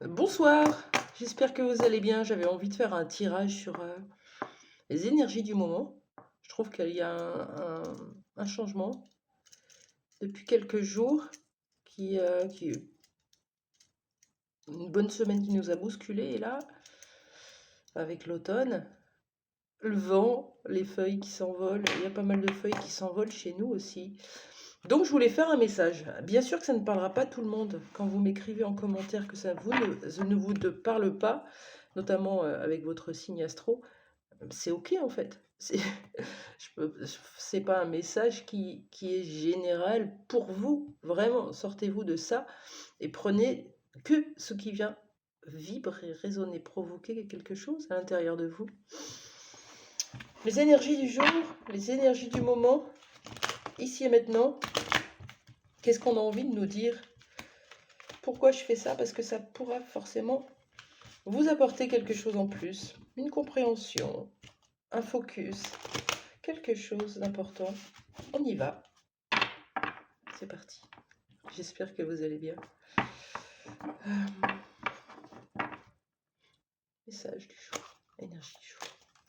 Bonsoir, j'espère que vous allez bien. J'avais envie de faire un tirage sur les énergies du moment. Je trouve qu'il y a un changement depuis quelques jours qui une bonne semaine qui nous a bousculé. Et là, avec l'automne, le vent, les feuilles qui s'envolent, il y a pas mal de feuilles qui s'envolent chez nous aussi. Donc je voulais faire un message. Bien sûr que ça ne parlera pas à tout le monde. Quand vous m'écrivez en commentaire que ça ne vous parle pas, notamment avec votre signe astro, c'est ok en fait. C'est pas un message qui est général pour vous. Vraiment, sortez-vous de ça et prenez que ce qui vient vibrer, résonner, provoquer quelque chose à l'intérieur de vous. Les énergies du jour, les énergies du moment, ici et maintenant. Qu'est-ce qu'on a envie de nous dire? Pourquoi je fais ça? Parce que ça pourra forcément vous apporter quelque chose en plus, une compréhension, un focus, quelque chose d'important. On y va. C'est parti. J'espère que vous allez bien. Message du jour, énergie du jour,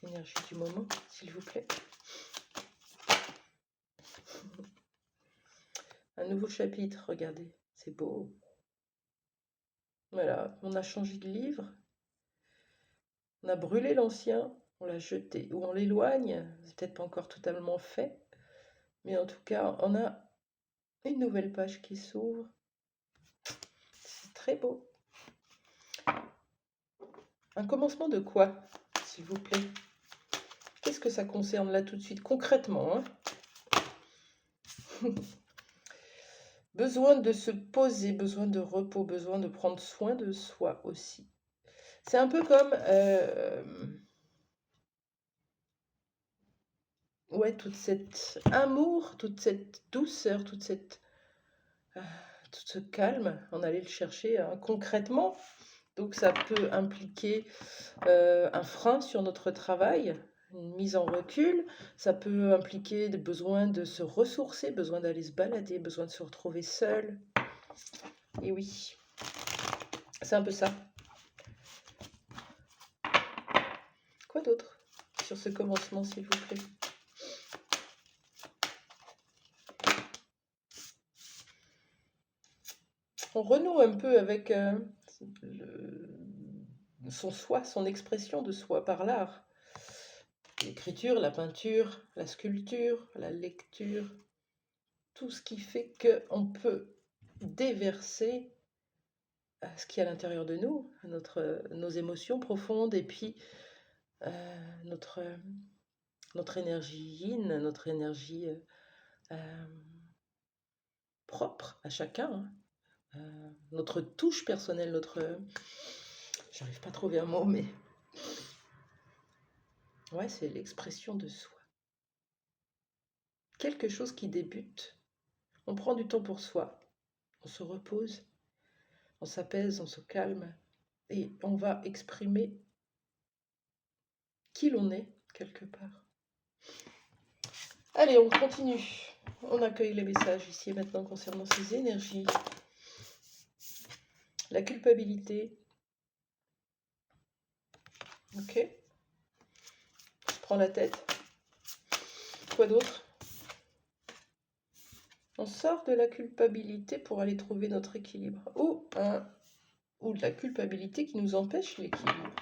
énergie du moment, s'il vous plaît. Un nouveau chapitre, regardez, c'est beau. Voilà, on a changé de livre, on a brûlé l'ancien, on l'a jeté ou on l'éloigne, c'est peut-être pas encore totalement fait, mais en tout cas, on a une nouvelle page qui s'ouvre. C'est très beau. Un commencement de quoi, s'il vous plaît? Qu'est-ce que ça concerne là tout de suite, concrètement, hein? Besoin de se poser, besoin de repos, besoin de prendre soin de soi aussi. C'est un peu comme ouais, tout cet amour, toute cette douceur, tout ce calme, on allait le chercher concrètement. Donc ça peut impliquer un frein sur notre travail, une mise en recul. Ça peut impliquer des besoins de se ressourcer, besoin d'aller se balader, besoin de se retrouver seul. Et oui, c'est un peu ça. Quoi d'autre sur ce commencement, s'il vous plaît? On renoue un peu avec son soi, son expression de soi par l'art. L'écriture, la peinture, la sculpture, la lecture, tout ce qui fait qu'on peut déverser ce qui est à l'intérieur de nous, nos émotions profondes, et puis notre, notre énergie yin, notre énergie propre à chacun, hein. Notre touche personnelle, j'arrive pas à trouver un mot, mais ouais, c'est l'expression de soi. Quelque chose qui débute. On prend du temps pour soi, on se repose, on s'apaise, on se calme, et on va exprimer qui l'on est, quelque part. Allez, on continue. On accueille les messages ici et maintenant concernant ces énergies. La culpabilité. Ok. Je prends la tête. Quoi d'autre? On sort de la culpabilité pour aller trouver notre équilibre. Ou de la culpabilité qui nous empêche l'équilibre.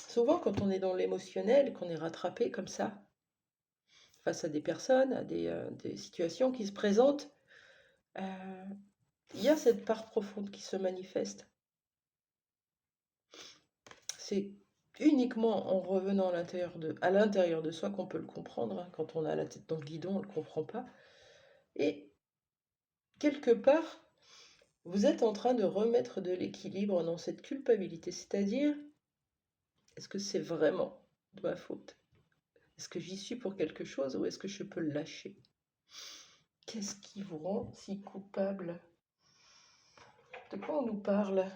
Souvent, quand on est dans l'émotionnel, qu'on est rattrapé comme ça, face à des personnes, à des situations qui se présentent, il y a cette part profonde qui se manifeste. C'est uniquement en revenant à l'intérieur de soi qu'on peut le comprendre, hein. Quand on a la tête dans le guidon, on ne le comprend pas. Et quelque part, vous êtes en train de remettre de l'équilibre dans cette culpabilité. C'est-à-dire, est-ce que c'est vraiment de ma faute? Est-ce que j'y suis pour quelque chose ou est-ce que je peux le lâcher? Qu'est-ce qui vous rend si coupable? De quoi on nous parle?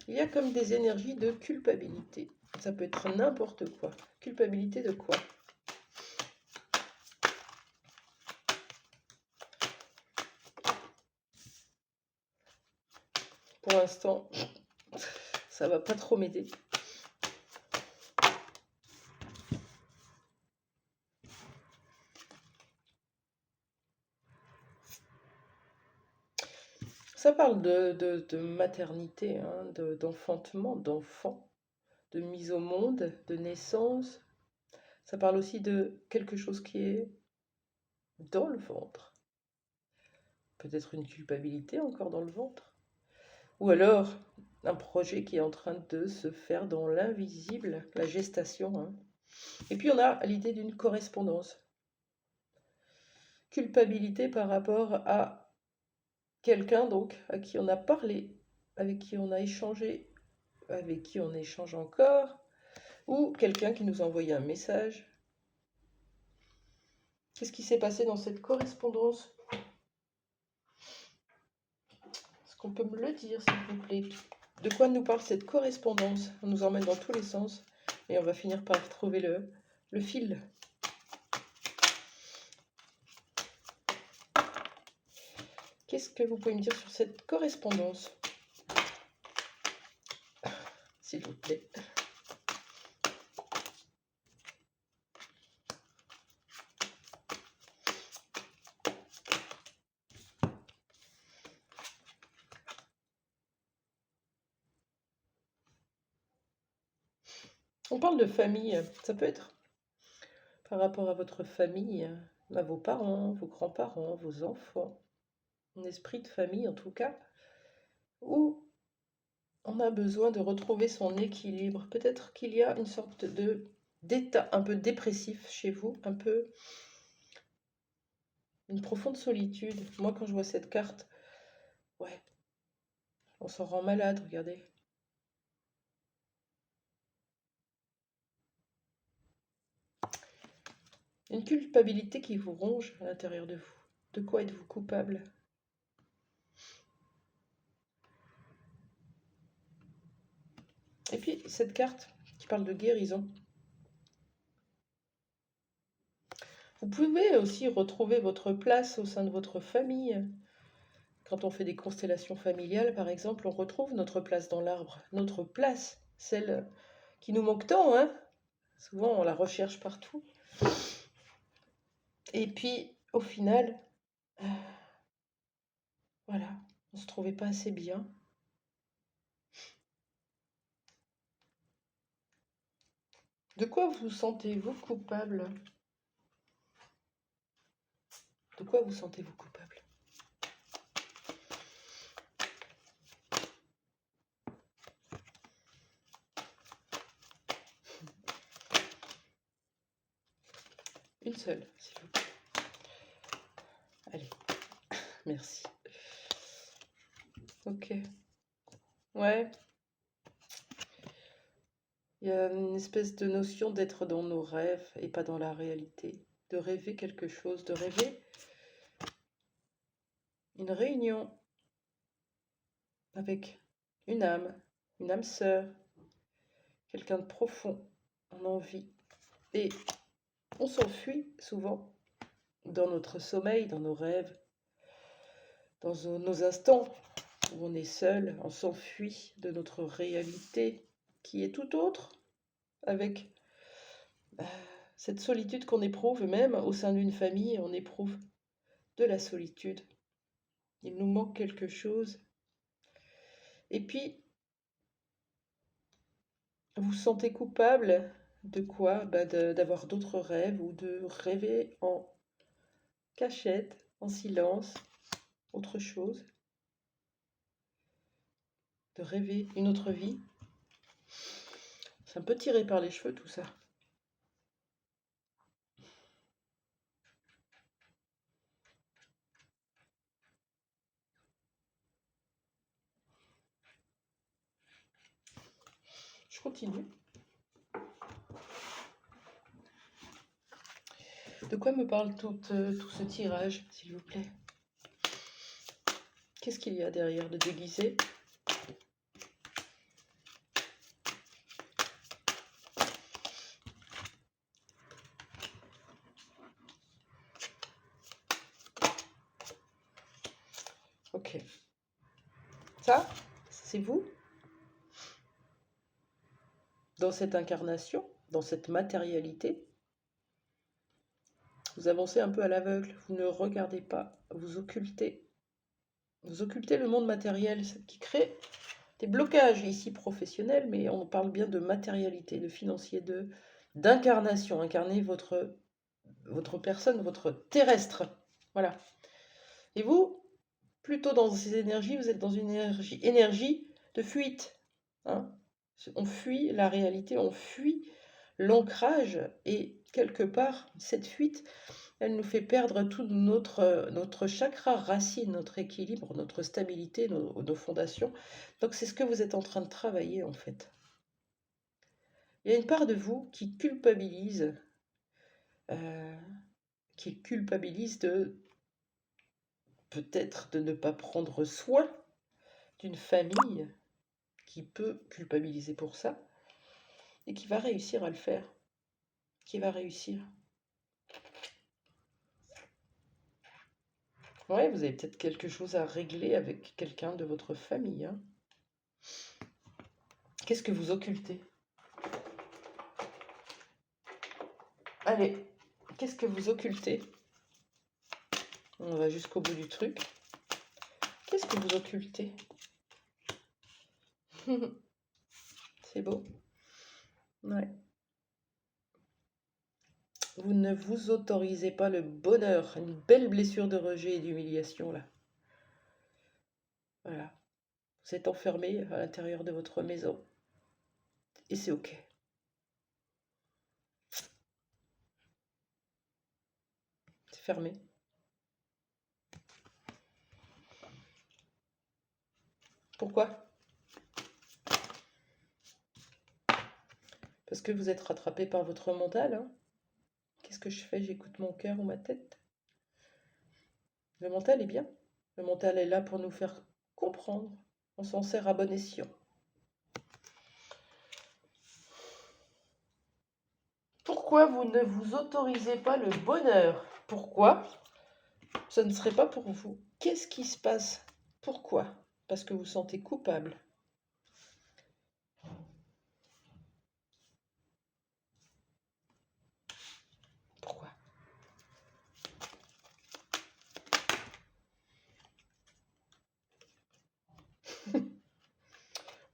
Il y a comme des énergies de culpabilité. Ça peut être n'importe quoi. Culpabilité de quoi? l'instant, ça va pas trop m'aider. Ça parle de maternité, hein, d'enfantement, d'enfant, de mise au monde, de naissance. Ça parle aussi de quelque chose qui est dans le ventre. Peut-être une culpabilité encore dans le ventre. Ou alors un projet qui est en train de se faire dans l'invisible, la gestation. Hein. Et puis on a l'idée d'une correspondance. Culpabilité par rapport à quelqu'un donc à qui on a parlé, avec qui on a échangé, avec qui on échange encore, ou quelqu'un qui nous a envoyé un message. Qu'est-ce qui s'est passé dans cette correspondance? Est-ce qu'on peut me le dire, s'il vous plaît? De quoi nous parle cette correspondance? On nous emmène dans tous les sens et on va finir par trouver le fil. Qu'est-ce que vous pouvez me dire sur cette correspondance? S'il vous plaît. On parle de famille, ça peut être par rapport à votre famille, à vos parents, vos grands-parents, vos enfants, un esprit de famille en tout cas, où on a besoin de retrouver son équilibre. Peut-être qu'il y a une sorte d'état un peu dépressif chez vous, un peu une profonde solitude. Moi, quand je vois cette carte, ouais, on s'en rend malade, regardez. Une culpabilité qui vous ronge à l'intérieur de vous. De quoi êtes-vous coupable? Et puis, cette carte qui parle de guérison. Vous pouvez aussi retrouver votre place au sein de votre famille. Quand on fait des constellations familiales, par exemple, on retrouve notre place dans l'arbre. Notre place, celle qui nous manque tant, hein? Souvent, on la recherche partout. Et puis, au final, voilà, on ne se trouvait pas assez bien. De quoi vous sentez-vous coupable? De quoi vous sentez-vous coupable? Une seule, s'il vous plaît. Allez, merci. Ok. Ouais. Il y a une espèce de notion d'être dans nos rêves et pas dans la réalité. De rêver quelque chose, de rêver une réunion avec une âme sœur, quelqu'un de profond, en envie. Et on s'enfuit souvent dans notre sommeil, dans nos rêves, dans nos instants où on est seul, on s'enfuit de notre réalité qui est tout autre, avec cette solitude qu'on éprouve, même au sein d'une famille, on éprouve de la solitude. Il nous manque quelque chose. Et puis, vous vous sentez coupable de quoi? D'avoir d'autres rêves ou de rêver en cachette, en silence, autre chose. De rêver une autre vie. C'est un peu tiré par les cheveux tout ça. Je continue. De quoi me parle tout ce tirage, s'il vous plaît? Qu'est-ce qu'il y a derrière de déguisé? Ok. Ça, c'est vous, dans cette incarnation, dans cette matérialité. Vous avancez un peu à l'aveugle, vous ne regardez pas, vous occultez. Vous occultez le monde matériel, ce qui crée des blocages ici professionnels, mais on parle bien de matérialité, de financier, d'incarnation, incarner votre personne, votre terrestre. Voilà. Et vous, plutôt dans ces énergies, vous êtes dans une énergie de fuite. Hein. On fuit la réalité, on fuit l'ancrage, et quelque part, cette fuite, elle nous fait perdre tout notre chakra racine, notre équilibre, notre stabilité, nos fondations. Donc c'est ce que vous êtes en train de travailler en fait. Il y a une part de vous qui culpabilise, euh, de peut-être de ne pas prendre soin d'une famille, qui peut culpabiliser pour ça, et qui va réussir à le faire, qui va réussir. Ouais, vous avez peut-être quelque chose à régler avec quelqu'un de votre famille. Hein. Qu'est-ce que vous occultez? Allez, qu'est-ce que vous occultez? On va jusqu'au bout du truc. Qu'est-ce que vous occultez? C'est beau. Ouais. Vous ne vous autorisez pas le bonheur, une belle blessure de rejet et d'humiliation là. Voilà. Vous êtes enfermé à l'intérieur de votre maison. Et c'est ok. C'est fermé. Pourquoi? Parce que vous êtes rattrapé par votre mental. Hein. Qu'est-ce que je fais? J'écoute mon cœur ou ma tête? Le mental est bien. Le mental est là pour nous faire comprendre. On s'en sert à bon escient. Pourquoi vous ne vous autorisez pas le bonheur? Pourquoi? Ce ne serait pas pour vous. Qu'est-ce qui se passe? Pourquoi? Parce que vous vous sentez coupable. Pourquoi?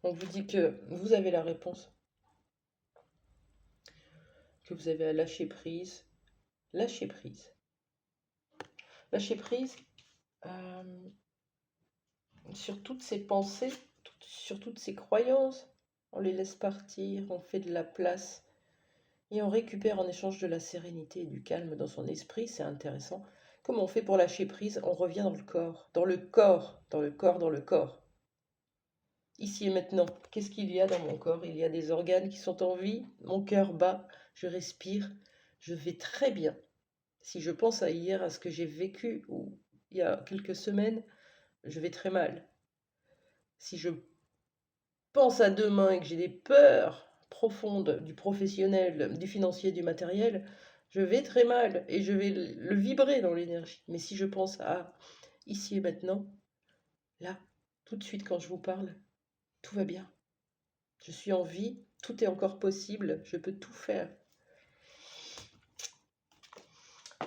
On vous dit que vous avez la réponse, que vous avez à lâcher prise. Lâcher prise. Lâcher prise sur toutes ces pensées, sur toutes ces croyances. On les laisse partir, on fait de la place et on récupère en échange de la sérénité et du calme dans son esprit. C'est intéressant. Comment on fait pour lâcher prise? On revient dans le corps, dans le corps, dans le corps, dans le corps. Ici et maintenant, qu'est-ce qu'il y a dans mon corps? Il y a des organes qui sont en vie, mon cœur bat, je respire, je vais très bien. Si je pense à hier, à ce que j'ai vécu ou il y a quelques semaines, je vais très mal. Si je pense à demain et que j'ai des peurs profondes du professionnel, du financier, du matériel, je vais très mal et je vais le vibrer dans l'énergie. Mais si je pense à ici et maintenant, là, tout de suite quand je vous parle, tout va bien. Je suis en vie, tout est encore possible, je peux tout faire.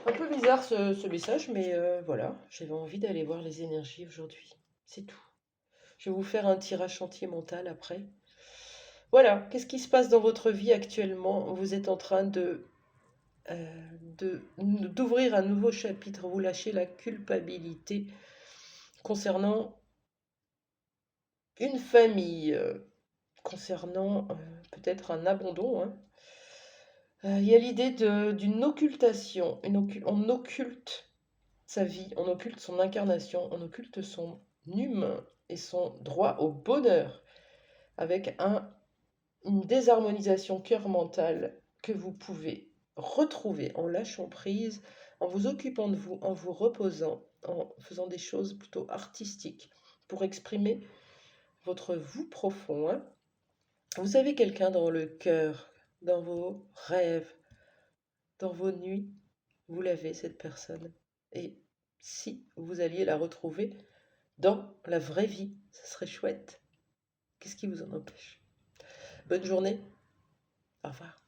Un peu bizarre ce message, mais voilà, j'avais envie d'aller voir les énergies aujourd'hui. C'est tout. Je vais vous faire un tirage chantier mental après. Voilà, qu'est-ce qui se passe dans votre vie actuellement? Vous êtes en train d'ouvrir un nouveau chapitre, vous lâchez la culpabilité concernant une famille, concernant peut-être un abandon. Hein. Il y a l'idée d'une occultation, on occulte sa vie, on occulte son incarnation, on occulte son humain et son droit au bonheur avec une désharmonisation cœur-mental que vous pouvez retrouver en lâchant prise, en vous occupant de vous, en vous reposant, en faisant des choses plutôt artistiques pour exprimer votre vous profond. Hein. Vous avez quelqu'un dans le cœur, dans vos rêves, dans vos nuits, vous l'avez cette personne. Et si vous alliez la retrouver dans la vraie vie, ce serait chouette. Qu'est-ce qui vous en empêche? Bonne journée. Au revoir.